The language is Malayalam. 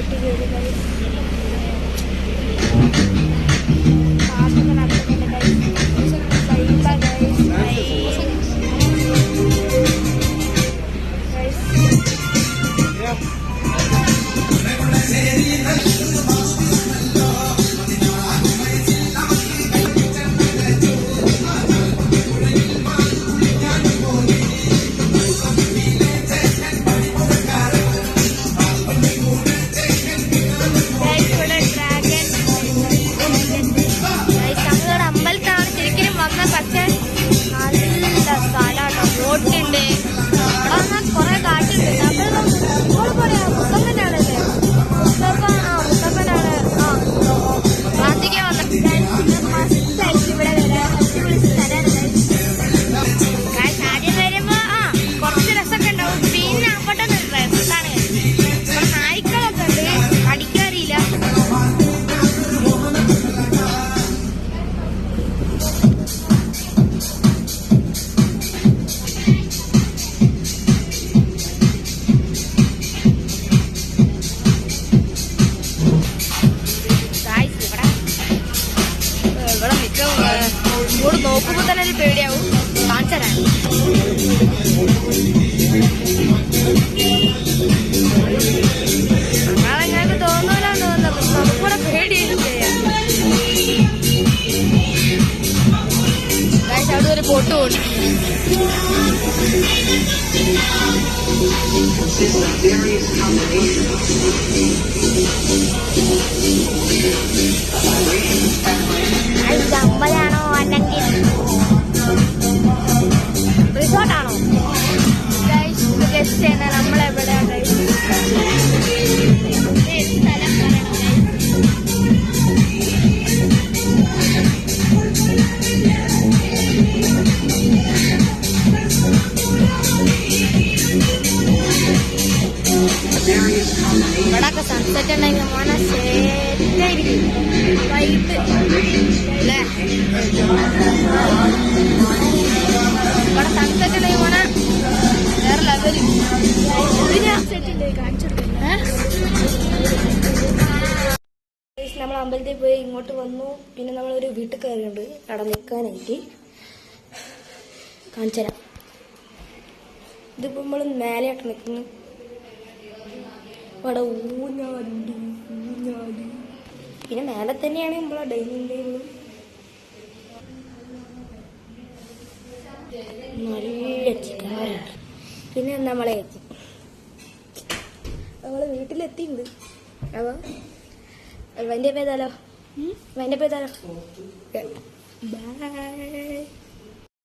പാട്ട് കേൾക്കുന്നത് പാട്ടൊക്കെ നടക്കുന്നുണ്ട് ഇങ്ങോട്ട് നോക്കുമ്പോൾ തന്നെ ഒരു പേടിയാവും. കാണിച്ചരാൻ ഞങ്ങൾക്ക് തോന്നൂലെന്ന് തോന്നുന്നു. നമുക്കൂടെ പേടിയും ചെയ്യാം. അവിടെ ഒരു ബോട്ട് പോകുന്നു. അമ്പലാണോ അല്ലെങ്കിൽ റിസോർട്ടാണോ? ഗസ്റ്റ് തന്നെ നമ്മളെവിടെയാണ് സ്ഥലം പറയണം. ഇവിടൊക്കെ സൺസെറ്റ് ഉണ്ടെങ്കിൽ മോനെ സെറ്റായിരിക്കും. വൈകിട്ട് അല്ലേ ഇവിടെ സൺസെറ്റ് ഉണ്ടെങ്കിൽ മോനെ വേറെ ലെവല്. നമ്മൾ അമ്പലത്തിൽ പോയി ഇങ്ങോട്ട് വന്നു. പിന്നെ നമ്മളൊരു വീട്ടിൽ കയറിയുണ്ട് അവിടെ നിൽക്കാനായിട്ട്. കാണിച്ചു തരാം. ഇതിപ്പോൾ നമ്മൾ മേലെയായിട്ട് നിൽക്കുന്നു. അവിടെ ഊഞ്ഞാലുണ്ട്, ഊഞ്ഞാല്. പിന്നെ മേലെ തന്നെയാണ് നമ്മളെ ഡൈനിങ് ടേബിളും. നല്ല ചിക്കന്മാരുണ്ട്. പിന്നെ നമ്മളെ വീട്ടിലെത്തിയിട്ടുണ്ട്. അപ്പോൾ വൈൻഡപ്പ് ചെയ്താലോ? ബൈ.